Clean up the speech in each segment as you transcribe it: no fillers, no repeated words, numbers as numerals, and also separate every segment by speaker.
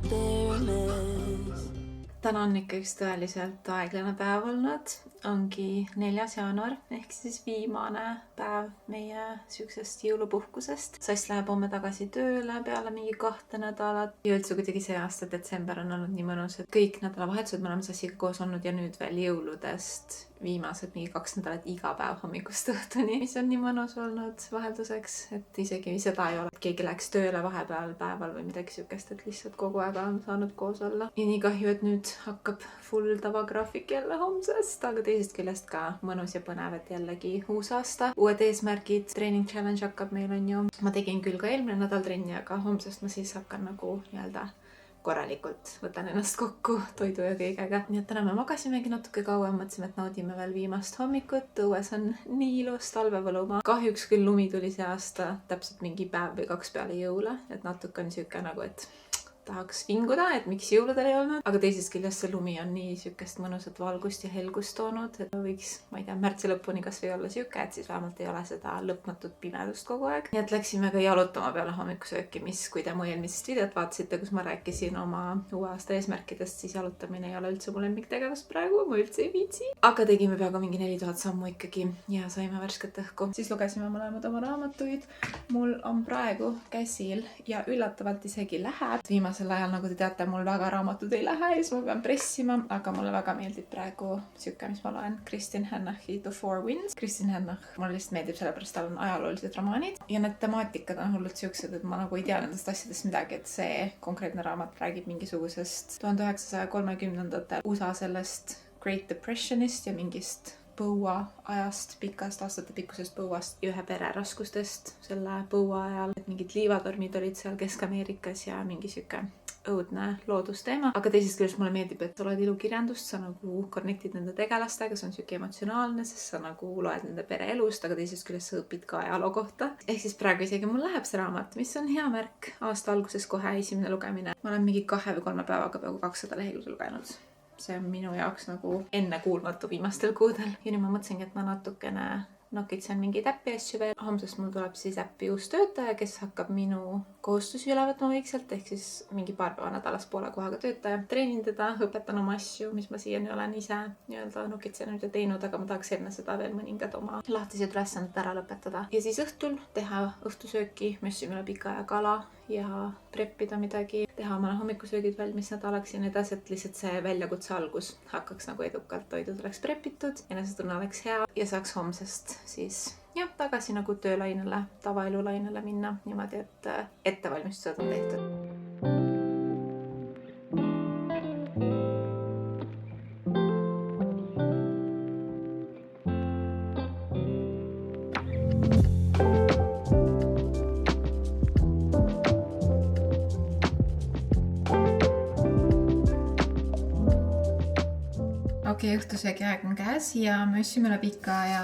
Speaker 1: my bare mess.
Speaker 2: Täna on ikka üks tõeliselt aeglane päev olnud. Ongi 4. jaanuar ehk siis viimane päev meie süüksest jõulupuhkusest. Sass läheb homme tagasi tööle peale mingi 2 nädalat. Ja üldse kuidagi see aasta detsember on olnud nii mõnus, et kõik nädalavahetused me oleme Sassiga koos olnud ja nüüd veel jõuludest viimased mingi 2 nädalat iga päev hommikust õhtuni, mis on nii mõnus olnud vahelduseks, et isegi seda ei ole, et keegi läks tööle vahepeal päeval või midagi sükest, et lihtsalt kogu aeg oleme saanud koos olla. Ja nii kahju, et nüüd hakkab full tavagraafik jälle homsest, aga teisest küljest ka mõnus ja põnev, et jällegi uus aasta, uued eesmärgid, treening challenge hakkab meil on ju. Ma tegin küll ka eelmine nädal trenni, aga homsest ma siis hakkan nagu korralikult võtan ennast kokku toidu ja kõigega. Nii et täna me magasimegi natuke kauem, mõtlesime, et naudime veel viimast hommikut. Õues on nii ilus talvevõlumaa. Kahjuks küll lumi tuli see aasta täpselt mingi päev või 2 peale jõule, et natuke on siuke nagu, et tahaks vinguda, et miks jõuludel ei olnud. Aga teisest küljest see lumi on nii siukest mõnusat valgust ja helgust toonud, et võiks, ma ei tea, märtsi lõpuni kas või olla siuke, et siis vähemalt ei ole seda lõpmatut pimedust kogu aeg. Nii et läksime ka jalutama peale hommikusööki, mis kui te mu eelmisest videot vaatasite, kus ma rääkisin oma uue aasta eesmärkidest, siis jalutamine ei ole üldse mu lemmiktegevus praegu, ma üldse ei viitsi. Aga tegime peaaegu mingi 4000 sammu ikkagi ja saime värsket õhku. Siis lugesime mõlemad oma raamatuid. Mul on praegu käsil ja üllatavalt isegi läheb. Viimasel ajal, nagu te teate, mul väga raamatud ei lähe ja siis ma pean pressima, aga mulle väga meeldib praegu siuke, mis ma loen, Kristin Hannachi The Four Winds. Kristin Hannach, mulle lihtsalt meeldib sellepärast, tal on ajaloolised romaanid ja need temaatikad on hullult siuksed, et ma nagu ei tea nendest asjadest midagi, et see konkreetne raamat räägib mingisugusest 1930-ndatel USA sellest Great Depressionist ja mingist põua ajast, pikast aastate pikkusest põuast ja ühe pere raskustest selle põua ajal, et mingid liivatormid olid seal Kesk-Ameerikas ja mingi siuke õudne loodusteema. Aga teisest küljest mulle meeldib, et sa loed ilukirjandust, sa nagu connectid nende tegelastega, see on siuke emotsionaalne, sest sa nagu loed nende pere elust, aga teisest küljest sa õpid ka ajaloo kohta. Ehk siis praegu isegi mul läheb see raamat, mis on hea märk. Aasta alguses kohe esimene lugemine. Ma olen mingi 2 või 3 päevaga peaaegu 200 lehekülge lugenud. See on minu jaoks nagu ennekuulmatu viimastel kuudel. Ja nüüd ma mõtlesingi, et ma natukene nokitsen mingeid äppi asju veel. Homsest mul tuleb siis äppi uus töötaja, kes hakkab minu kohustusi üle võtma vaikselt, ehk siis mingi paar päeva nädalas poole kohaga töötaja. Treenin teda, õpetan oma asju, mis ma siiani olen ise nii-öelda nokitsenud ja teinud, aga ma tahaks enne seda veel mõningad oma lahtised ülesanded ära lõpetada. Ja siis õhtul teha õhtusööki, mössime üle pika aja kala ja preppida midagi, teha omale hommikusöögid valmis nädalaks ja nii edasi, et lihtsalt see väljakutse algus hakkaks nagu edukalt, toidud oleks prepitud, enesetunne oleks hea ja saaks homsest siis tagasi nagu töölainele, tavaelulainele minna niimoodi, et ettevalmistused on tehtud. Okei, õhtusöögi aeg on käes ja me ostsime üle pika ja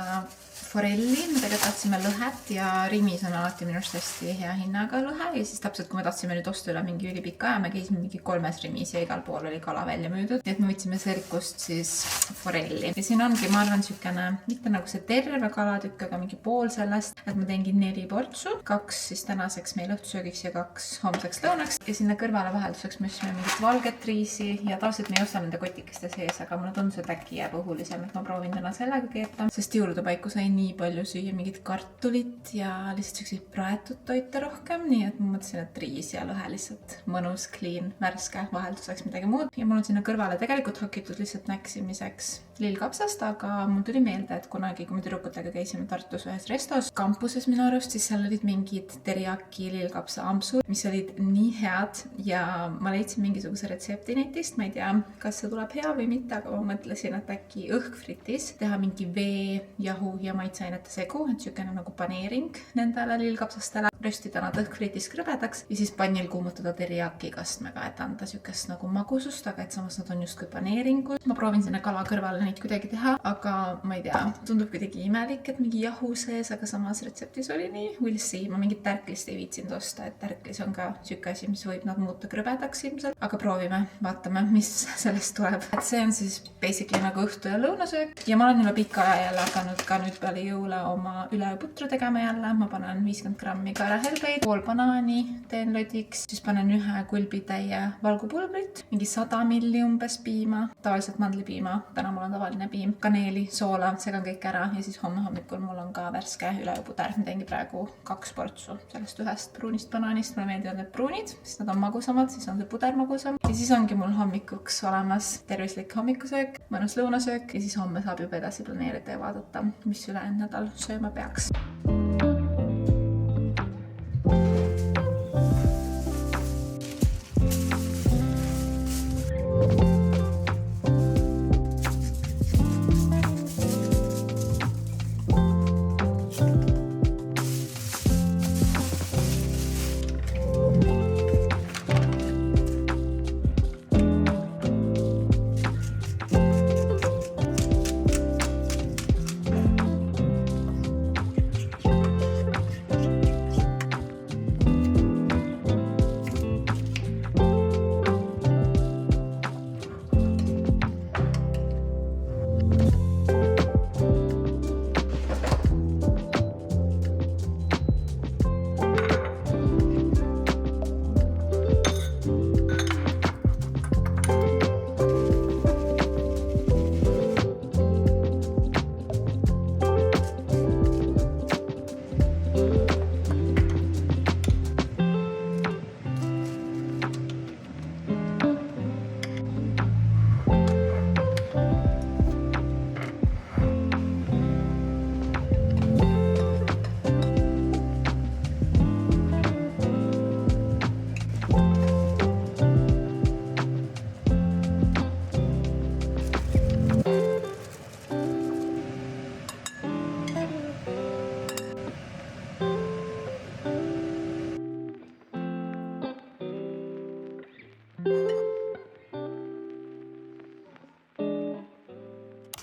Speaker 2: forelli, me tegelikult tahtsime lõhet ja Rimis on alati minust hästi hea hinnaga lõhe ja siis täpselt kui me tahtsime nüüd osta üle mingi ülipika aja, me käisime mingi 3 Rimis ja igal pool oli kala välja müüdud, nii et me võtsime Selkust siis forelli ja siin ongi, ma arvan, siukene mitte nagu see terve kalatükk, aga mingi pool sellest, et ma teengi 4 portsu, 2 siis tänaseks meil õhtusöögiks ja 2 homseks lõunaks ja sinna kõrvale vahelduseks me ostsime mingit valget riisi ja tavaliselt me ei osta nende kotikeste sees, aga mulle tundus, et äkki jääb õhulisem, et ma proovin täna sellega keeta, sest jõulude paiku sai nii palju süüa mingit kartulit ja lihtsalt siukseid praetud toite rohkem, nii et ma mõtlesin, et riis ja lõhe lihtsalt mõnus, clean, värske, vahelduseks midagi muud ja mul on sinna kõrvale tegelikult hakitud lihtsalt näksimiseks lillkapsast, aga mul tuli meelde, et kunagi, kui me tüdrukutega käisime Tartus ühes restos, kampuses minu arust, siis seal olid mingid teriyaki lillkapsa ampsud, mis olid nii head ja ma leidsin mingisuguse retsepti netist, ma ei tea, kas see tuleb hea või mitte, aga ma mõtlesin, et äkki õhkfritis teha mingi vee, jahu ja maitseainete segu, et siukene nagu paneering nendele lillkapsastele, röstida nad õhkfritis krõbedaks ja siis pannil kuumutada teriyaki kastmega, et anda siukest nagu magusust, aga et samas nad on justkui paneeringud. Ma proovin sinna kala kõrvale neid kuidagi teha, aga ma ei tea, tundub kuidagi imelik, et mingi jahu sees, aga samas retseptis oli nii. We'll see, ma mingit tärklist ei viitsinud osta, et tärklis on ka siuke asi, mis võib nad muuta krõbedaks ilmselt, aga proovime, vaatame, mis sellest tuleb. Et see on siis basically nagu õhtu ja lõunasöök ja ma olen üle pika aja jälle hakanud ka nüüd peale jõule oma üleööputru tegema jälle. Ma panen 50 grammi ka määrahelbeid, pool banaani teen lodiks, siis panen 1 kulbitäie valgupulbrit, mingi 100 milli umbes piima, tavaliselt mandlipiima, täna mul on tavaline piim, kaneeli, soola, segan kõik ära ja siis homme hommikul mul on ka värske ülepuder. Ma teengi praegu 2 portsu sellest ühest pruunist banaanist, mulle meeldivad need pruunid, siis nad on magusamad, siis on see puder magusam ja siis ongi mul hommikuks olemas tervislik hommikusöök, mõnus lõunasöök ja siis homme saab juba edasi planeerida ja vaadata, mis ülejäänud nädal sööma peaks.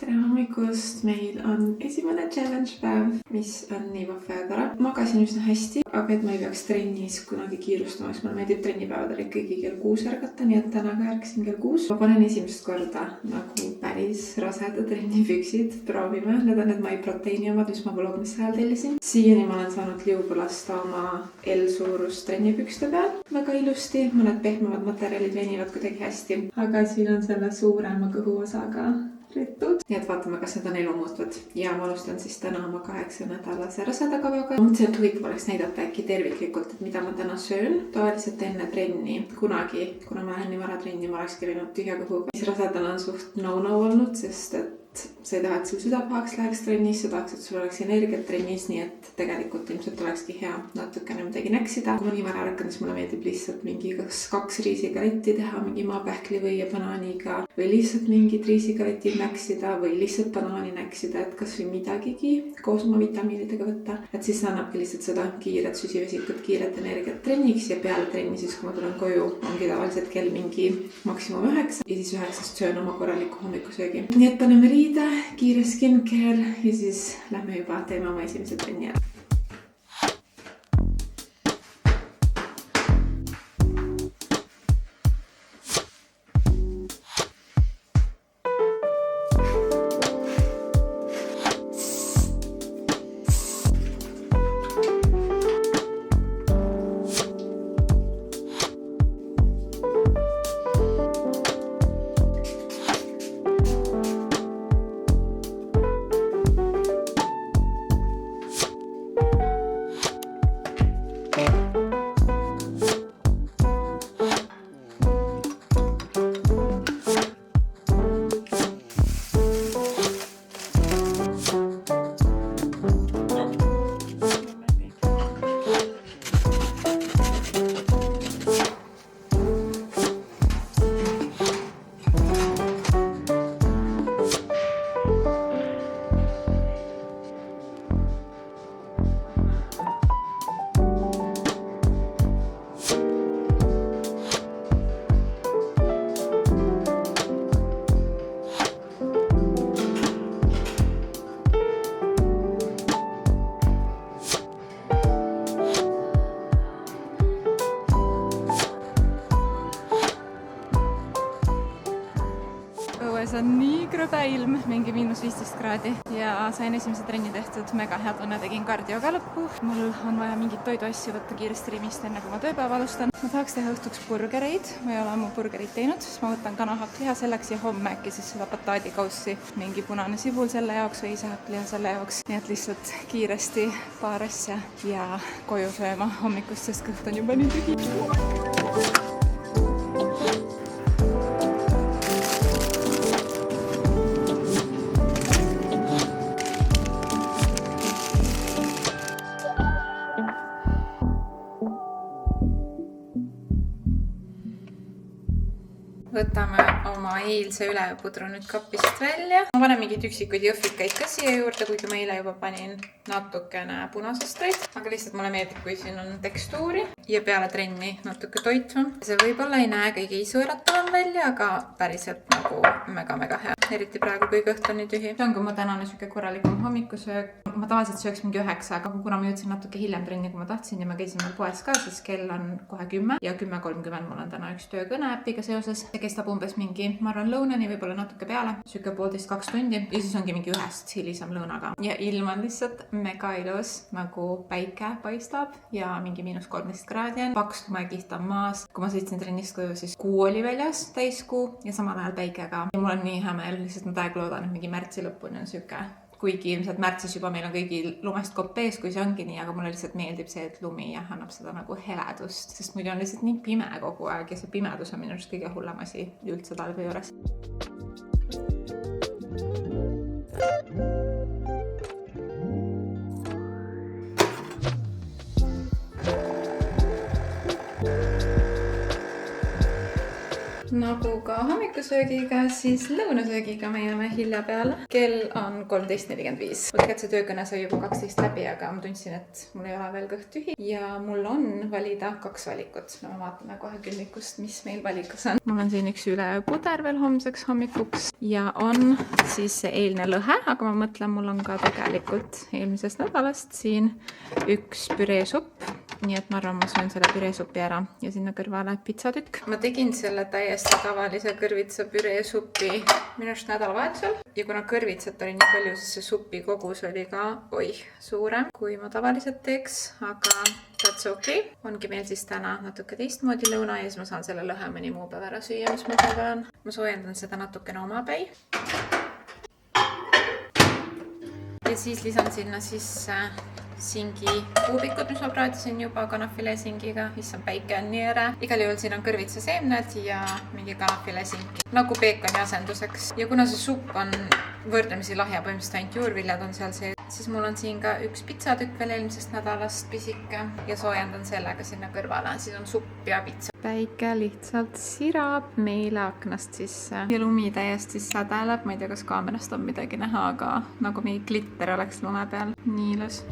Speaker 2: Tere hommikust! Meil on esimene challenge päev, mis on nii vahva ja tore. Magasin üsna hästi, aga et ma ei peaks trennis kunagi kiirustama, siis mulle meeldib trennipäevadel ikkagi kell 6 ärgata, nii et täna ka ärkasin kell 6. Ma panen esimest korda nagu päris raseda trennipüksid, proovime. Need on need My Proteini omad, mis ma Vlogmisse ajal tellisin. Siiani ma olen saanud liugu lasta oma L-suurust trennipükste peal. Väga ilusti, mõned pehmemad materjalid venivad kuidagi hästi, aga siin on selle suurema kõhuosaga ritud. Nii et vaatame, kas need on elu muutvad. Ja ma alustan siis täna oma 8-nädalase rasedakavaga. Mõtlesin, et huvitav oleks näidata äkki terviklikult, et mida ma täna söön. Tavaliselt enne trenni kunagi, kuna ma lähen nii vara trenni, ma olekski läinud tühja kõhuga. Mis rasedana on suht no olnud, sest et sa ei taha, et sul süda pahaks läheks trennis, sa tahaks, et sul oleks energiat trennis, nii et tegelikult ilmselt olekski hea natukene midagi näksida. Kui ma nii vara ärkan, siis mulle meeldib lihtsalt mingi 2 riisigaletti teha, mingi maapähkli või banaaniga või lihtsalt mingid riisigaletid näksida või lihtsalt banaani näksida, et kas või midagigi koos oma vitamiinidega võtta. Et siis annabki lihtsalt seda kiiret süsivesikut, kiiret energiat trenniks ja peale trenni siis, kui ma tulen koju, ongi tavaliselt kell mingi maksimum 9 ja siis 9 söön oma korraliku hommikusöögi. Nii et paneme riida, kiire skincare ja siis lähme juba teeme oma esimese trenni ära. Tallinnas on nii krõbe ilm, mingi -15 kraadi ja sain esimese trenni tehtud, mega hea tunne, tegin kardioga lõppu. Mul on vaja mingit toiduasju võtta kiiresti riimist, enne kui ma tööpäeva alustan. Ma tahaks teha õhtuks burgereid, ma ei ole ammu burgerit teinud, siis ma võtan kanahakliha selleks ja homme äkki siis seda bataadikaussi, mingi punane sibul selle jaoks või isahakliha selle jaoks. Nii et lihtsalt kiiresti paar asja ja koju sööma hommikust, sest kõht on juba nii tühi. Võtame oma eilse ülepudru nüüd kapist välja. Ma panen mingid üksikuid jõhvikaid ka siia juurde, kuigi ma eile juba panin natukene punasestreid. Aga lihtsalt mulle meeldib, kui siin on tekstuuri ja peale trenni natuke toitvam. See võib-olla ei näe kõige isuäratavam välja, aga päriselt nagu mega hea. Eriti praegu, kui kõht on nii tühi. See on kui mu tänane siuke korralikum hommikusöök. Ma tavaliselt sööks mingi 9, aga kuna ma jõudsin natuke hiljem trenni, kui ma tahtsin ja ma käisin veel poes ka, siis kell on kohe 10 ja 10:30 mul on täna üks töökõne äppiga seoses. Kestab umbes mingi, ma arvan, lõunani, võib-olla natuke peale, siuke 1,5–2 tundi ja siis ongi mingi 1 hilisem lõunaga. Ja ilm on lihtsalt mega ilus, nagu päike paistab ja mingi -13 kraadi on. Paks mägist on maas. Kui ma sõitsin trennist koju, siis kuu oli väljas, täiskuu ja samal ajal päike ka. Ja mul on nii hea meel, lihtsalt ma täiega loodan, et mingi märtsi lõpuni on siuke. Kuigi ilmselt märtsis juba meil on kõigil lumest kopp ees, kui see ongi nii, aga mulle lihtsalt meeldib see, et lumi ja annab seda nagu heledust, sest muidu on lihtsalt nii pime kogu aeg ja see pimedus on minu arust kõige hullem asi üldse talve juures. Nagu ka hommikusöögiga, siis lõunasöögiga me jääme hilja peale. Kell on 13:45. Võtke, et see töökõne sai juba 12 läbi, aga ma tundsin, et mul ei ole veel kõht tühi. Ja mul on valida 2 valikut. No me vaatame kohe külmikust, mis meil valikus on. Mul on siin üks ülepuder veel homseks hommikuks ja on siis see eilne lõhe, aga ma mõtlen, mul on ka tegelikult eelmisest nädalast siin üks püreesupp. Nii et ma arvan, ma söön selle püreesupi ära ja sinna kõrvale pitsatükk. Ma tegin selle täiesti tavalise kõrvitsa püreesupi minu arust nädalavahetusel ja kuna kõrvitsat oli nii palju, siis see supi kogus oli ka suurem, kui ma tavaliselt teeks, aga that's okay. Ongi meil siis täna natuke teistmoodi lõuna ja siis ma saan selle lõhe mõni muu päev ära süüa, mis mul päeval on. Ma soojendan seda natukene omapäi. Ja siis lisan sinna sisse singi kuubikud, mis ma praadisin juba kanafilee singiga. Issand, päike on nii ere. Igal juhul siin on kõrvitsa seemned ja mingi kanafilee singi. Nagu peekoni asenduseks. Ja kuna see supp on võrdlemisi lahja, põhimõtteliselt ainult juurviljad on seal see, siis mul on siin ka üks pitsatükk veel eelmisest nädalast pisike ja soojendan sellega sinna kõrvale. Siis on supp ja pitsa. Päike lihtsalt sirab meile aknast sisse ja lumi täiesti sädeleb. Ma ei tea, kas kaamerast on midagi näha, aga nagu mingi glitter oleks lume peal. Nii ilus.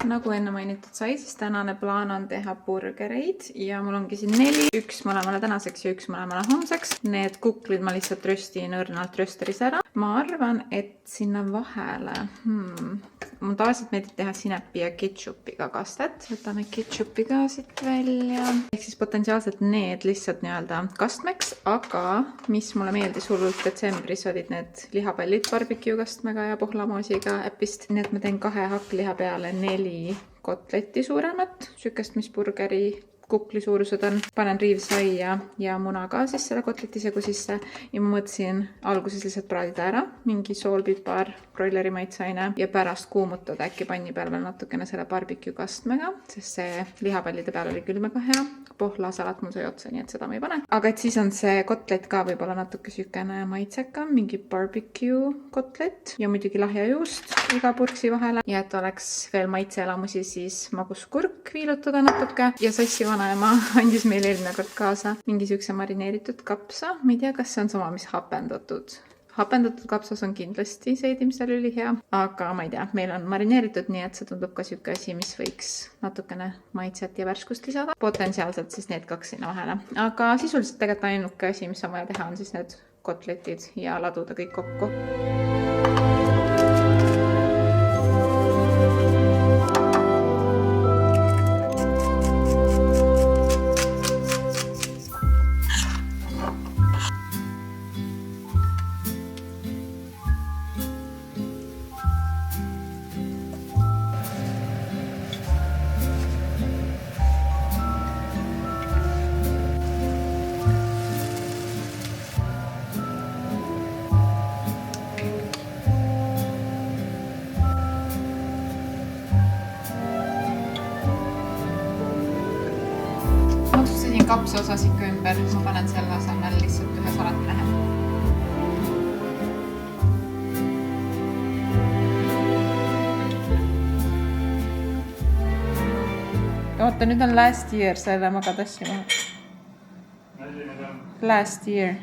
Speaker 2: Nagu enne mainitud sai, siis tänane plaan on teha burgereid ja mul ongi siin 4, üks mõlemale tänaseks ja üks mõlemale homseks. Need kuklid ma lihtsalt röstin õrnalt rösteris ära. Ma arvan, et sinna vahele, mul tavaliselt meeldib teha sinepi ja ketšupiga kastet. Võtame ketšupi ka siit välja. Ehk siis potentsiaalselt need lihtsalt nii-öelda kastmeks, aga mis mulle meeldis hullult detsembris olid need lihapallid barbecue kastmega ja pohlamoosiga äpist. Nii et ma teen 2 hakkliha peale 4 kotletti suuremat, sükest, mis burgeri kukli suurused on. Panen riivsaia ja muna ka siis selle kotleti segu sisse ja ma mõtlesin alguses lihtsalt praadida ära mingi soolpipar, broileri maitsaine ja pärast kuumutada äkki panni peal veel natukene selle barbecue kastmega, sest see lihapallide peal oli küll väga hea. Pohlasalat mul sai otsa, nii et seda ma ei pane. Aga et siis on see kotlet ka võib-olla natuke sükene maitsekam, mingi barbecue kotlet ja muidugi lahja juust. iga purksi vahele ja et oleks veel maitseelamusi, siis maguskurk viilutada natuke ja sassi vanaema andis meile eelmine kord kaasa mingi siukse marineeritud kapsa. Ma ei tea, kas see on sama, mis hapendatud. Hapendatud kapsas on kindlasti seedimisel ülihea, aga ma ei tea, meil on marineeritud, nii et see tundub ka siuke asi, mis võiks natukene maitset ja värskust lisada. Potentsiaalselt siis need 2 sinna vahele. Aga sisuliselt tegelikult ainuke asi, mis on vaja teha, on siis need kotletid ja laduda kõik kokku. Kapsa osas ikka ümber, ma panen selle asemel lihtsalt ühe salatilehe. Oota, nüüd on last year selle magadassi maha. Last year.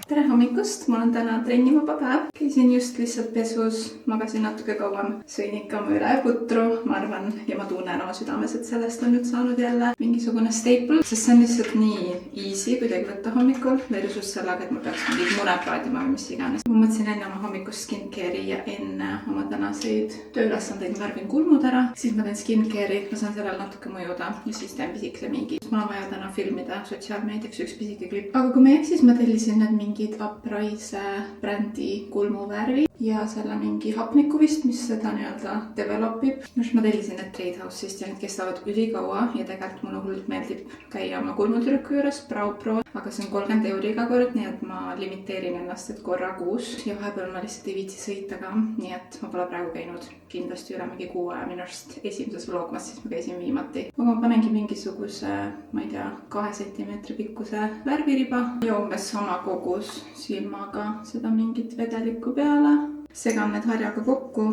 Speaker 2: Tere hommikust, mul on täna trennivaba päev. Käisin just lihtsalt pesus, magasin natuke kauem, sõin ikka mõõle ja putru, ma arvan, ja ma tunnen oma südames, et sellest on nüüd saanud jälle mingisugune staple, sest see on lihtsalt nii easy kuidagi võtta hommikul, versus sellega, et ma peaks mingid muned praadima või mis iganes. Ma mõtlesin enne oma hommikust skincare'i ja enne oma tänaseid tööülesandeid ma värvin kulmud ära, siis ma teen skincare'i, ma saan sellel natuke mõjuda ja siis teen pisikese mingi. Mul on vaja täna filmida sotsiaalmeediaks üks pisike klipp, aga kui ma ei eksi, ma tellisin need mingid Uprise brändi kulmuvärvi ja selle mingi hapniku vist, mis seda nii-öelda developib. Ma tellisin need Trade House'ist ja need kestavad ülikaua ja tegelikult mulle hullult meeldib käia oma kulmutüdruku juures, Brow Pro, aga see on 30 € iga kord, nii et ma limiteerin ennast, et korra kuus ja vahepeal ma lihtsalt ei viitsi sõita ka, nii et ma pole praegu käinud kindlasti üle mingi 6 aja, minu arust esimeses vlogmas, siis ma käisin viimati. Aga ma panengi mingisuguse, ma ei tea, 2 sentimeetri pikkuse värviriba ja umbes sama kogus silmaga seda mingit vedelikku peale. Segan need harjaga kokku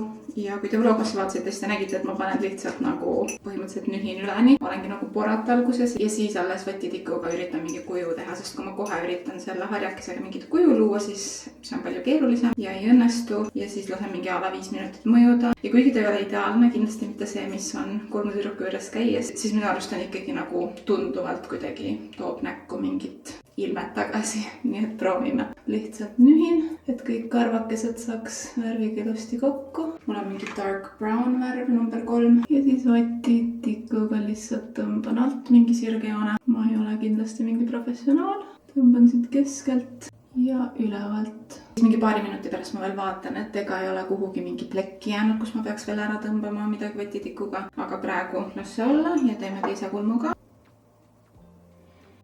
Speaker 2: ja kui te vlogasse vaatasite, siis te nägite, et ma panen lihtsalt nagu põhimõtteliselt nühin üleni. Olengi nagu porata alguses ja siis alles võtitikuga üritan mingi kuju teha, sest kui ma kohe üritan selle harjakesega mingit kuju luua, siis see on palju keerulisem ja ei õnnestu ja siis lasen mingi ala 5 minutit mõjuda. Ja kuigi ta ei ole ideaalne, kindlasti mitte see, mis on kulmutüdruku juures käies, siis minu arust on ikkagi nagu tunduvalt kuidagi toob näkku mingit ilmet tagasi, nii et proovime. Lihtsalt nühin, et kõik karvakesed saaks värviga ilusti kokku. Mul on mingi dark brown värv number 3 ja siis vatitikuga lihtsalt tõmban alt mingi sirgejoone. Ma ei ole kindlasti mingi professionaal. Tõmban siit keskelt ja ülevalt. Mingi paari minuti pärast ma veel vaatan, et ega ei ole kuhugi mingi plekki jäänud, kus ma peaks veel ära tõmbama midagi vatitikuga. Aga praegu las see olla ja teeme teise kulmuga.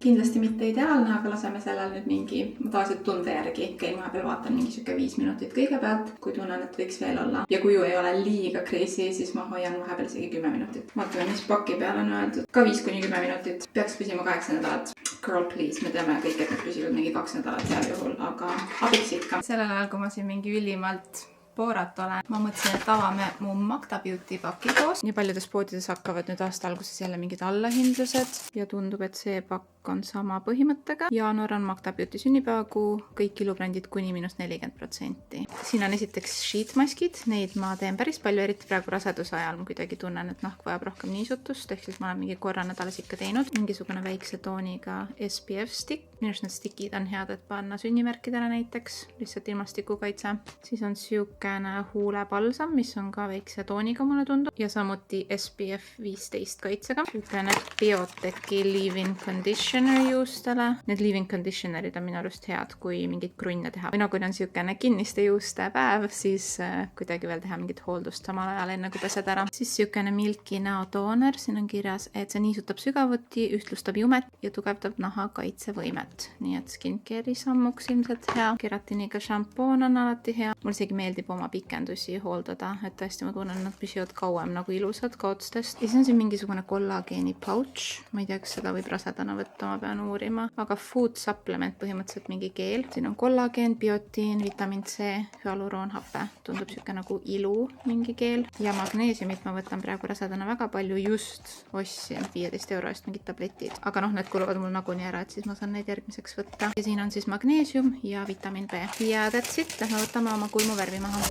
Speaker 2: Kindlasti mitte ideaalne, aga laseme sellel nüüd mingi, ma tavaliselt tunde järgi käin vahepeal vaatan mingi siuke 5 minutit kõigepealt, kui tunnen, et võiks veel olla. Ja kuju ei ole liiga crazy, siis ma hoian vahepeal isegi 10 minutit. Vaatame, mis paki peal on öeldud. Ka 5-10 minutit. Peaks püsima 8 nädalat. Girl, please, me teame kõik, et need püsivad mingi 2 nädalat seal juhul, aga abiks ikka. Sellel ajal, kui ma siin mingi ülimalt poorat olen. Ma mõtlesin, et avame mu Magda Beauty paki koos. Nii paljudes poodides hakkavad nüüd aasta alguses jälle mingid allahindlused ja tundub, et see pakk on sama põhimõttega. Jaanuar on Magda Beauty sünnipäevakuu, kõik ilubrändid kuni -40%. Siin on esiteks sheetmaskid, neid ma teen päris palju, eriti praegu raseduse ajal. Ma kuidagi tunnen, et nahk vajab rohkem niisutust, ehk siis ma olen mingi korra nädalas ikka teinud. Mingisugune väikse tooniga SPF stick. Minu arust need stickid on head, et panna sünnimärkidele näiteks, lihtsalt ilmastikukaitse. Siis on siukene huulepalsam, mis on ka väikse tooniga, mulle tundub. Ja samuti SPF 15 kaitsega. Siukene Biotechi leave-in conditioner juustele. Need leave-in conditionerid on minu arust head, kui mingit krunne teha. Või kui on siukene kinniste juuste päev, siis kuidagi veel teha mingit hooldust samal ajal, enne kui pesed ära. Siis siukene Milky näotooner. Siin on kirjas, et see niisutab sügavuti, ühtlustab jumet ja tugevdab naha kaitsevõimet. nädalat, nii et skincare'i sammuks ilmselt hea. Keratiniga šampoon on alati hea. Mul isegi meeldib oma pikendusi hooldada, et tõesti ma tunnen, nad püsivad kauem nagu ilusad kaotstest. Ja siis on siin mingisugune kollageeni pouch. Ma ei tea, kas seda võib rasedana võtta, ma pean uurima. Aga food supplement, põhimõtteliselt mingi keel. Siin on kollageen, biotiin, vitamiin C, hyaluroonhappe. Tundub siuke nagu ilu mingi keel. Ja magneesiumit ma võtan praegu rasedana väga palju, just ostsin 15 euro eest mingid tabletid. Aga noh, need kuluvad mul nagunii ära, et siis ma saan neid järgmiseks võtta. Ja siin on siis magneesium ja vitamiin B. Ja that's it, lähme võtame oma kulmuvärvi maha.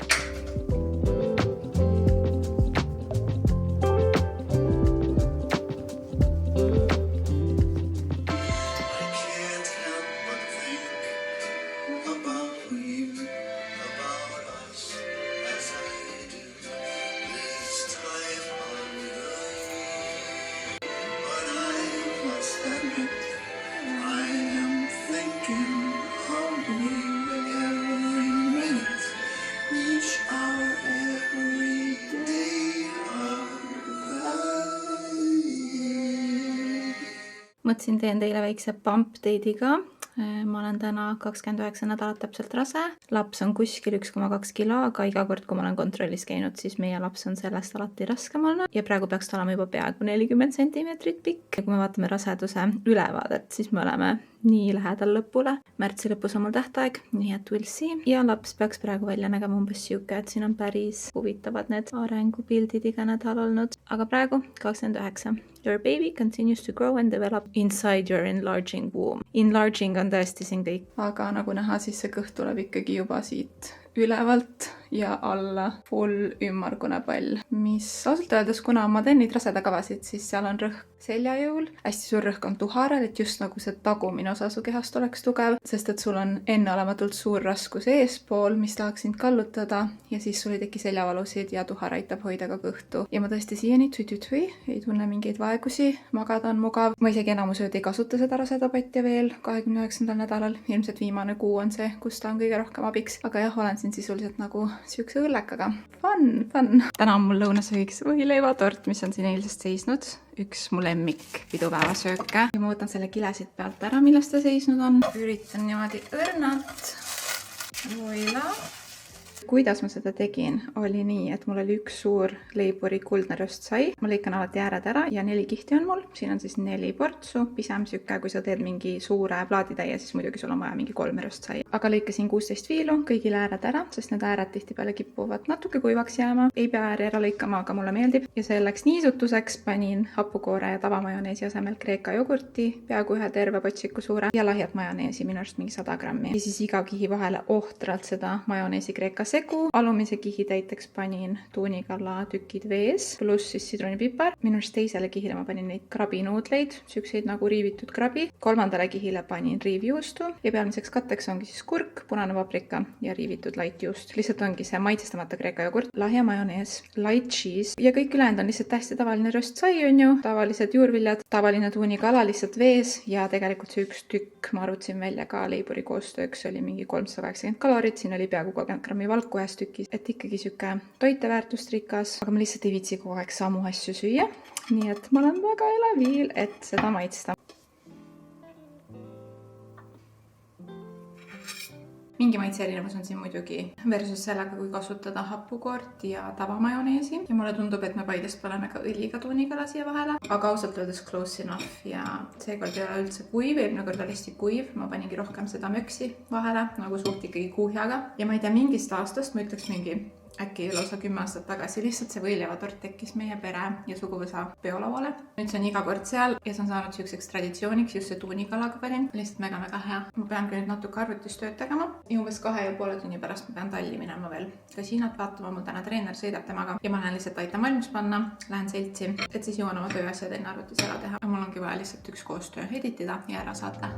Speaker 2: Mõtlesin, teen teile väikse pump date'i ka. Ma olen täna 29 nädalat täpselt rase. Laps on kuskil 1,2 kilo, aga iga kord, kui ma olen kontrollis käinud, siis meie laps on sellest alati raskem olnud. Ja praegu peaks ta olema juba peaaegu 40 centimeetrit pikk. Ja kui me vaatame raseduse ülevaadet, siis me oleme nii lähedal lõpule. Märtsi lõpus on mul tähtaeg, nii et we'll see. Ja laps peaks praegu välja nägema umbes siuke, et siin on päris huvitavad need arengupildid iga nädal olnud. Aga praegu 29. Your baby continues to grow and develop inside your enlarging womb. Enlarging on tõesti siin kõik. Aga nagu näha, siis see kõht tuleb ikkagi juba siit ülevalt ja alla full ümmargune pall, mis ausalt öeldes, kuna ma teen neid rasedakavasid, siis seal on rõhk seljajõul, hästi suur rõhk on tuharal, et just nagu see tagumine osa su kehast oleks tugev, sest et sul on enneolematult suur raskus eespool, mis tahaks sind kallutada ja siis sul ei teki seljavalusid ja tuhar aitab hoida ka kõhtu. Ja ma tõesti siiani tütütüi, ei tunne mingeid vaegusi, magada on mugav. Ma isegi enamus ööd ei kasuta seda rasedapatja veel 29. nädalal, ilmselt viimane kuu on see, kus ta on kõige rohkem abiks, aga jah, olen siin sisuliselt nagu siukse õllekaga. Fun! Täna on mul lõunasöögiks võileivatort, mis on siin eilsest seisnud. Üks mu lemmik pidupäevasööke. Ja ma võtan selle kile siit pealt ära, millest ta seisnud on. Üritan niimoodi õrnalt. Voila. Kuidas ma seda tegin, oli nii, et mul oli üks suur leiburi kuldne röstsai. Ma lõikan alati ääred ära ja 4 kihti on mul. Siin on siis 4 portsu, pisem süke, kui sa teed mingi suure plaaditäie, siis muidugi sul on vaja mingi 3 röstsai. Aga lõikasin 16 viilu, kõigile ääred ära, sest need ääred tihtipeale kipuvad natuke kuivaks jääma. Ei pea ääri ära lõikama, aga mulle meeldib. Ja selleks niisutuseks panin hapukoore ja tavamajoneesi asemel kreeka jogurti, peaaegu ühe terve potsiku suure ja lahjat majoneesi, minu arust mingi 100 grammi. Ja siis iga kihi vahele ohtralt seda majoneesi kreeka segu. Alumise kihi täiteks panin tuunikalla tükid vees, pluss siis sidrunipipar. Minu arust teisele kihile ma panin neid krabinuudleid, siukseid nagu riivitud krabi. Kolmandale kihile panin riivjuustu ja pealmiseks katteks ongi siis kurk, punane paprika ja riivitud light juust. Lihtsalt ongi see maitsestamata kreeka jogurt, lahja majonees, light cheese ja kõik ülejäänud on lihtsalt hästi tavaline röstsai, on ju, tavalised juurviljad, tavaline tuunikala lihtsalt vees ja tegelikult see üks tükk ma arvutasin välja ka leiburi koostööks, oli mingi 380 kalorit, siin oli peaaegu 30 grammi valku ühes tükis, et ikkagi siuke toiteväärtust rikas, aga ma lihtsalt ei viitsi kogu aeg samu asju süüa, nii et ma olen väga elaviil, et seda maitsta. Mingi maitse erinevus on siin muidugi versus sellega, kui kasutada hapukoort ja tavamajoneesi. Ja mulle tundub, et me paidest paneme ka õliga tuunikala siia vahele. Aga ausalt öeldes close enough ja seekord ei ole üldse kuiv, eelmine kord oli hästi kuiv. Ma paningi rohkem seda möksi vahele, nagu suht ikkagi kuhjaga. Ja ma ei tea, mingist aastast, ma ütleks mingi äkki lausa 10 aastat tagasi lihtsalt see võileivatort tekkis meie pere ja suguvõsa peolauale. Nüüd see on iga kord seal ja see on saanud siukseks traditsiooniks, just see tuunikalaga panin. Lihtsalt mega häea. Ma pean küll nüüd natuke arvutustööd tegema ja umbes 2,5 tunni pärast ma pean Talli minema veel kasiinat vaatama. Mul täna treener sõidab temaga ja ma lähen lihtsalt aitan valmis panna. Lähen seltsi, et siis jõuan oma tööasjad enne arvutis ära teha. Mul ongi vaja lihtsalt üks koostöö editida ja ära saata.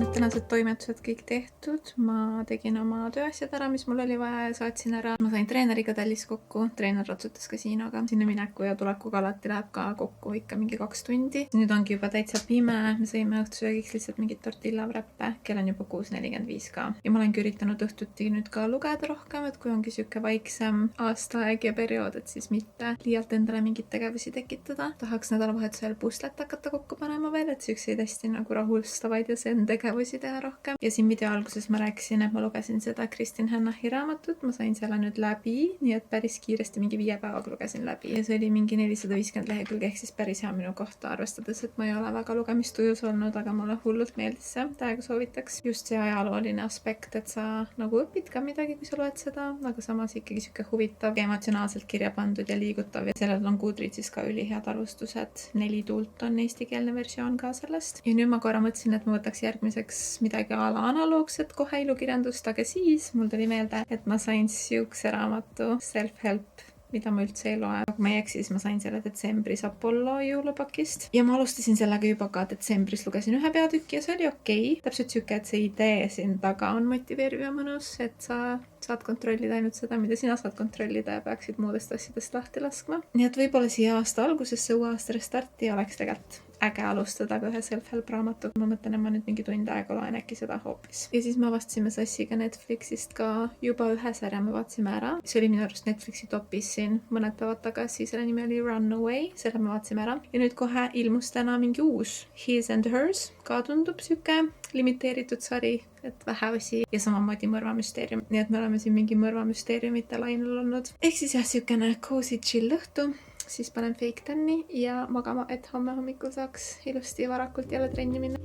Speaker 2: nüüd tänased toimetused kõik tehtud. Ma tegin oma tööasjad ära, mis mul oli vaja ja saatsin ära. Ma sain treeneriga Tallis kokku. Treener ratsutas kasiinoga. Sinna mineku ja tulekuga alati läheb ka kokku ikka mingi 2 tundi. Nüüd ongi juba täitsa pime. Me sõime õhtusöögiks lihtsalt mingit tortillavräppe. Kell on juba 6:45 ka. Ja ma olengi üritanud õhtuti nüüd ka lugeda rohkem, et kui ongi siuke vaiksem aastaaeg ja periood, et siis mitte liialt endale mingeid tegevusi tekitada. Tahaks nädalavahetusel puslet hakata kokku panema veel, et siukseid hästi nagu rahulstavaid ja sen tegevusi teha rohkem. Ja siin video alguses ma rääkisin, et ma lugesin seda Kristin Hannahi raamatut. Ma sain selle nüüd läbi, nii et päris kiiresti mingi 5 päevaga lugesin läbi. Ja see oli mingi 450 lehekülge, ehk siis päris hea minu kohta, arvestades, et ma ei ole väga lugemistujus olnud, aga mulle hullult meeldis see. Täiega soovitaks. Just see ajalooline aspekt, et sa nagu õpid ka midagi, kui sa loed seda, aga samas ikkagi siuke huvitav ja emotsionaalselt kirja pandud ja liigutav. Ja sellel on Goodreadsis ka ülihead arvustused. 4 tuult on eestikeelne versioon ka sellest. Ja nüüd ma korra mõtlesin, et ma võtaks järgmiseks midagi analoogset kohe ilukirjandust, aga siis mul tuli meelde, et ma sain siukse raamatu Self-Help, mida ma üldse ei loe. Kui ma ei eksi, siis ma sain selle detsembris Apollo jõulupakist. Ja ma alustasin sellega juba ka detsembris, lugesin 1 peatükki ja see oli okei. Täpselt siuke, et see idee siin taga on motiveeriv ja mõnus, et sa saad kontrollida ainult seda, mida sina saad kontrollida ja peaksid muudest asjadest lahti laskma. Nii et võib-olla siia aasta algusesse uue aasta restarti oleks tegelikult äge alustada ka ühe self-help raamatu. Ma mõtlen, et ma nüüd mingi tund aega loen äkki seda hoopis. Ja siis me avastasime Sassiga Netflixist ka juba 1 sarja me vaatasime ära. See oli minu arust Netflixi topis siin mõned päevad tagasi. Selle nimi oli Runaway. Selle me vaatasime ära. Ja nüüd kohe ilmus täna mingi uus His and Hers. Ka tundub siuke limiteeritud sari, et vähe osi ja samamoodi mõrvamüsteerium. Nii et me oleme siin mingi mõrvamüsteeriumite lainel olnud. Ehk siis jah, siukene cozy chill õhtu. Siis panen Fake Tanni ja magama, et homme hommikul saaks ilusti varakult jälle trenni minna.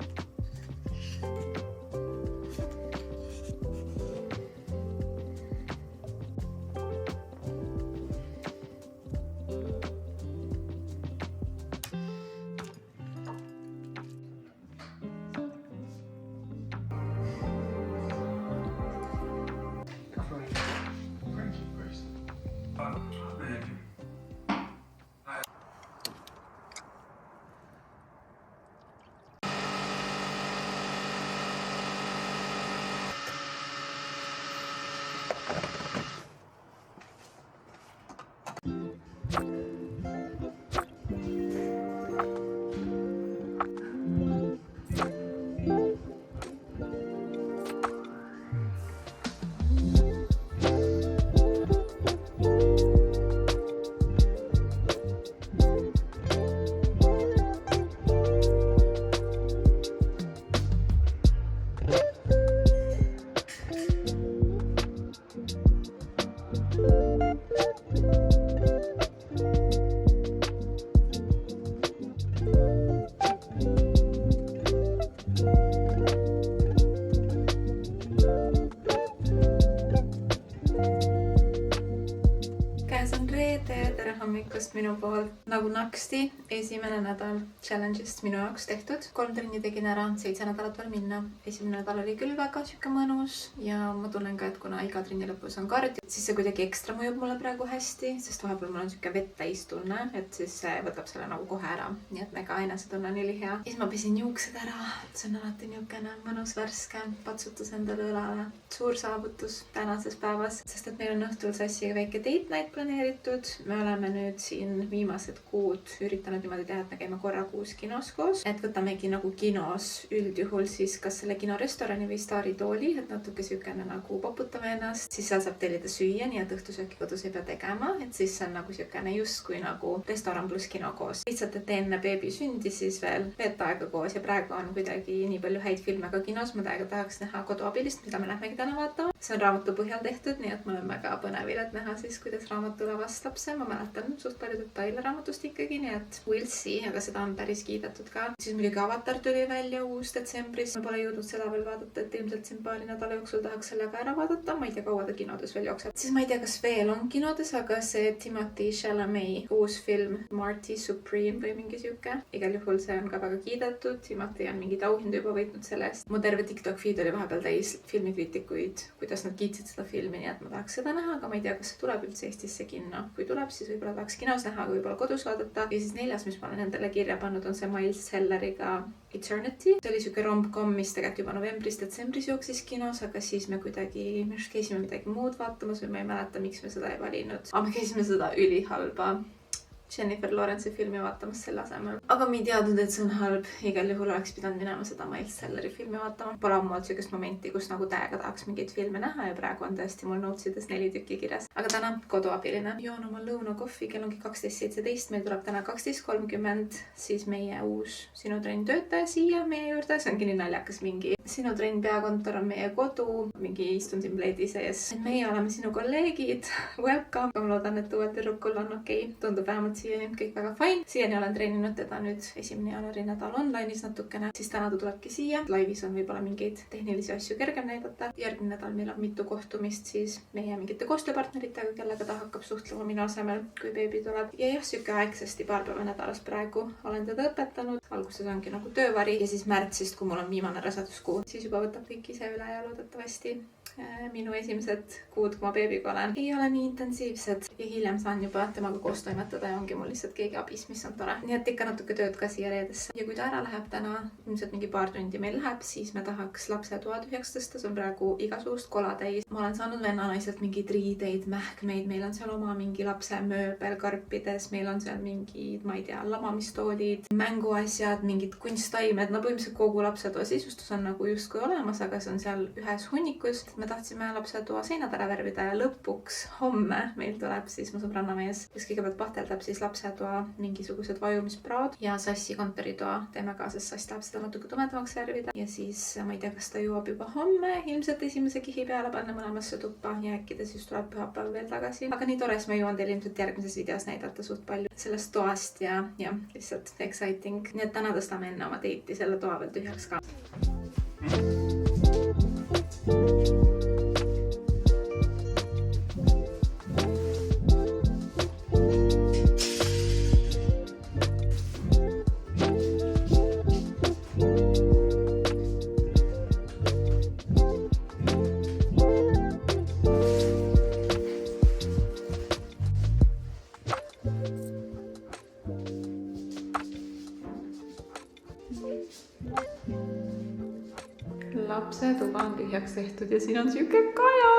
Speaker 2: Minu poolt nagu naksti esimene nädal challenge'ist minu jaoks tehtud. 3 trenni tegin ära, 7 nädalat veel minna. Esimene nädal oli küll väga siuke mõnus ja ma tunnen ka, et kuna iga trenni lõpus on kardio, siis see kuidagi ekstra mõjub mulle praegu hästi, sest vahepeal mul on siuke vett täis tunne, et siis see võtab selle nagu kohe ära. Nii et mega enesetunne on üli hea. Siis ma pesin juuksed ära. See on alati niukene mõnus värske, patsutus endale õlale. Suur saavutus tänases päevas, sest et meil on õhtul Sassiga väike date night planeeritud. Me oleme nüüd siin viimased kuud üritanud niimoodi teha, et me käime korra kuus kinos koos. Et võtamegi nagu kinos üldjuhul siis kas selle kinorestorani või Staaritooli, et natuke siukene nagu poputame ennast. Siis seal saab tellida süüa, nii et õhtusööki kodus ei pea tegema. Et siis see on nagu siukene justkui nagu restoran pluss kino koos. Lihtsalt, et enne beebi sündi siis veel veeta aega koos ja praegu on kuidagi nii palju häid filme ka kinos. Ma täiega tahaks näha Koduabilist, mida me lähmegi täna vaatama. See on raamatu põhjal tehtud, nii et ma olen väga põnevil, et näha siis, kuidas raamatule vastab see. Ma mäletan suht palju detaile raamatust ikkagi, nii et we'll see, aga seda on päris kiidetud ka. Siis muidugi Avatar tuli välja uus detsembris. Ma pole jõudnud seda veel vaadata, et ilmselt siin paari nädala jooksul tahaks selle ka ära vaadata. Ma ei tea, kaua ta kinodes veel jookseb. Siis ma ei tea, kas veel on kinodes, aga see Timothée Chalamet uus film Marty Supreme või mingi siuke. Igal juhul see on ka väga kiidetud. Timothée on mingid auhindu juba võitnud selle eest. Mu terve TikTok feed oli vahepeal täis filmikriitikuid, kuidas nad kiitsid seda filmi, nii et ma tahaks seda näha, aga ma ei tea, kas see tuleb üldse Eestisse kinno. Kui tuleb, siis võib-olla tahaks kinos näha, kui võib-olla kodus vaadata. Ja siis 4., mis ma olen endale kirja pannud, on see Miles Selleriga Eternity. See oli siuke rom-com, mis tegelikult juba novembris-detsembris jooksis kinos, aga siis me kuidagi, me käisime midagi muud vaatamas või ma ei mäleta, miks me seda ei valinud. Aga me käisime seda ülihalba Jennifer Lawrence'i filmi vaatamas selle asemel. Aga me ei teadnud, et see on halb. Igal juhul oleks pidanud minema seda Miles Selleri filmi vaatama. Pole ammu olnud sellist momenti, kus nagu täiega tahaks mingeid filme näha ja praegu on tõesti mul notesides 4 tükki kirjas. Aga täna koduabiline. Joon oma lõunakohvi, kell ongi 12.17. Meil tuleb täna 12.30 siis meie uus Sinu Trenn töötaja siia meie juurde. See ongi nii naljakas mingi. Sinu Trenn peakontor on meie kodu. Mingi istun siin pleedi sees. Meie oleme sinu kolleegid. Welcome. Ma loodan, et uuel tüdrukul on okei. Tundub vähemalt siiani kõik väga fine. Siiani olen treeninud teda nüüd 1. jaanuari nädal online'is natukene. Siis täna ta tulebki siia. Laivis on võib-olla mingeid tehnilisi asju kergem näidata. Järgmine nädal meil on mitu kohtumist siis meie mingite koostööpartneritega, kellega ta hakkab suhtlema minu asemel, kui beebi tuleb. Ja jah, siuke aegsasti paar päeva nädalas praegu olen teda õpetanud. Alguses ongi nagu töövari ja siis märtsist, kui mul on viimane raseduskuu, siis juba võtab kõik ise üle ja loodetavasti minu esimesed kuud, kui ma beebiga olen, ei ole nii intensiivsed ja hiljem saan juba temaga koos toimetada ja ongi mul lihtsalt keegi abis, mis on tore. Nii et ikka natuke tööd ka siia reedesse. Ja kui ta ära läheb täna, ilmselt mingi paar tundi meil läheb, siis me tahaks lapsetoa tühjaks tõsta. See on praegu igasugust kola täis. Ma olen saanud vennanaiselt mingeid riideid, mähkmeid, meil on seal oma mingi lapse mööbel karpides, meil on seal mingid, ma ei tea, lamamistoolid, mänguasjad, mingid kunsttaimed. No põhimõtteliselt kogu lapsetoa sisustus on nagu justkui olemas, aga see on seal ühes hunnikus. Me tahtsime lapsetoa seinad ära värvida ja lõpuks homme meil tuleb siis mu sõbrannamees, kes kõigepealt pahteldab siis lapsetoa mingisugused vajumispraod ja Sassi kontoritoa teeme ka, sest Sass tahab seda natuke tumedamaks värvida ja siis ma ei tea, kas ta jõuab juba homme ilmselt esimese kihi peale panna mõlemasse tuppa ja äkki ta siis tuleb pühapäeval veel tagasi. Aga nii tore, siis ma jõuan teile ilmselt järgmises videos näidata suht palju sellest toast ja lihtsalt exciting. Nii et täna tõstame enne oma date'i selle toa veel tühjaks ka. Lapse tuba on tühjaks tehtud ja siin on siuke kaja.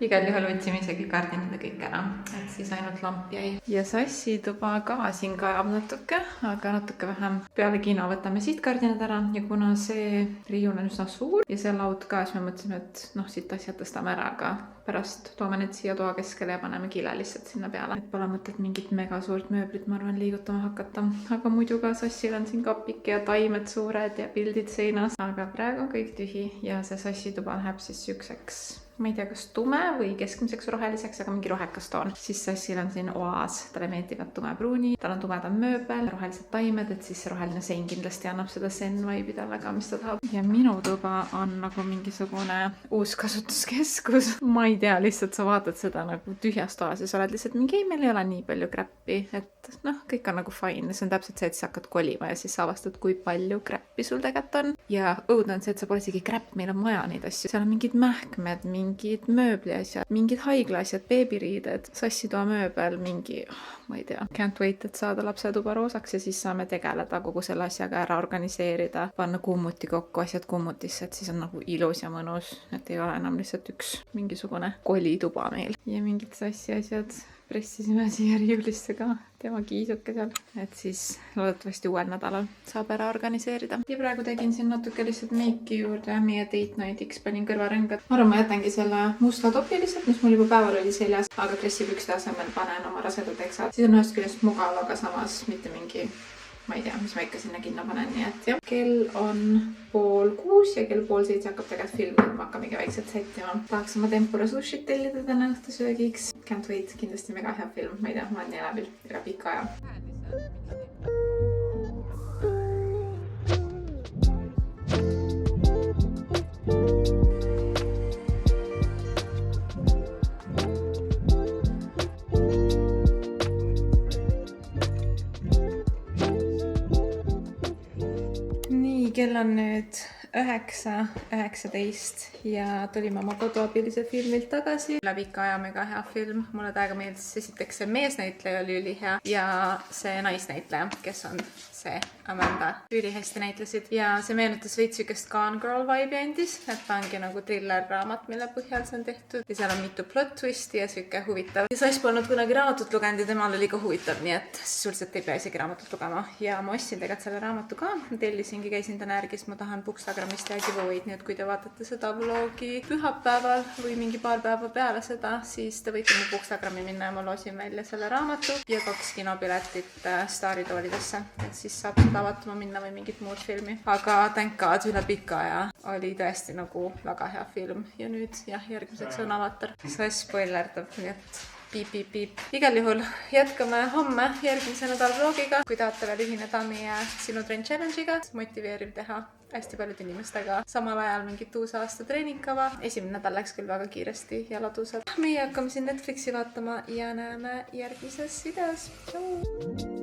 Speaker 2: Igal juhul võtsime isegi kardinid ja kõik ära, et siis ainult lamp jäi. Ja Sassi tuba ka siin kajab natuke, aga natuke vähem. Peale kino võtame siit kardinid ära ja kuna see riiul on üsna suur ja see laud ka, siis me mõtlesime, et siit asjad tõstame ära, aga pärast toome need siia toa keskele ja paneme kile lihtsalt sinna peale. Et pole mõtet mingit mega suurt mööblit, ma arvan, liigutama hakata. Aga muidu ka Sassil on siin kapik ja taimed suured ja pildid seinas. Aga praegu on kõik tühi ja see Sassi tuba läheb siis siukseks, ma ei tea, kas tume või keskmiseks roheliseks, aga mingi rohekas toon. Siis Sassil on siin oas, talle meeldivad tumepruuni, tal on tumedam mööbel, rohelised taimed, et siis see roheline sein kindlasti annab seda zen-vibe'i talle ka, mis ta tahab. Ja minu tuba on nagu mingisugune uus kasutuskeskus. Ma ei tea, lihtsalt sa vaatad seda nagu tühjas toas ja sa oled lihtsalt mingi, meil ei ole nii palju kräppi, et kõik on nagu fine. See on täpselt see, et sa hakkad kolima ja siis sa avastad, kui palju kräppi sul tegelikult on. Ja õudne on see, et sa pole isegi kräpp, meil on vaja neid asju. Seal on mingid mähkmed, mingid mööbliasjad, mingid haiglaasjad, beebiriided, Sassitoa mööbel, mingi, ma ei tea, can't wait, et saada lapsetuba roosaks ja siis saame tegeleda kogu selle asjaga ära organiseerida, panna kummuti kokku, asjad kummutisse, et siis on nagu ilus ja mõnus, et ei ole enam lihtsalt üks mingisugune kolituba meil. Ja mingid Sassi asjad pressisime siia riiulisse ka, tema kiisuke seal, et siis loodetavasti uuel nädalal saab ära organiseerida. Ja praegu tegin siin natuke lihtsalt meiki juurde meie date night'iks, panin kõrvarõngad. Ma arvan, ma jätangi selle musta topi lihtsalt, mis mul juba päeval oli seljas, aga dressipükste asemel panen oma rasedad teksad. Siis on ühest küljest mugav, aga samas mitte mingi, ma ei tea, mis ma ikka sinna kinno panen, nii et jah. Kell on 5:30 ja kell 6:30 hakkab tegelikult film, et ma hakkamegi väikselt sättima. Tahaks oma tempura sushit tellida täna õhtusöögiks. Can't wait, kindlasti mega hea film, ma ei tea, ma olen nii läbil üle pika aja. Kell on nüüd 9:19 ja tulime oma koduabilise filmilt tagasi. Üle pika aja mega hea film. Mulle täiega meeldis esiteks see meesnäitleja oli ülihea ja see naisnäitleja, kes on see Amanda, ülihästi näitlesid. Ja see meenutas veits sükest Gone Girl vibe'i andis, et ta ongi nagu thriller-raamat, mille põhjal see on tehtud. Ja seal on mitu plot twisti ja süke huvitav. Ja Sass polnud kunagi raamatut lugenud ja temal oli ka huvitav, nii et sisuliselt ei pea isegi raamatut lugema. Ja ma ostsin tegelikult selle raamatu ka. Tellisingi, käisin täna järgi, sest ma tahan Bookstagramist teha giveaway'd, nii et kui te vaatate seda vlogi pühapäeval või mingi paar päeva peale seda, siis te võite mu Bookstagrami minna ja ma loosin välja selle raamatu ja 2 kinopiletit Staaritoolidesse, et siis saab seda vaatama minna või mingit muud filmi. Aga thank God, üle pika aja oli tõesti nagu väga hea film ja nüüd jah, järgmiseks on Avatar. See spoilerdab, nii et piip. Igal juhul jätkame homme järgmise nädala vlogiga. Kui tahate veel ühineda meie Sinu trenn challenge'iga, motiveeriv teha hästi paljude inimestega samal ajal mingit uusaasta treeningkava. Esimene nädal läks küll väga kiiresti ja ladusalt. Meie hakkame siin Netflixi vaatama ja näeme järgmises videos. Tšau!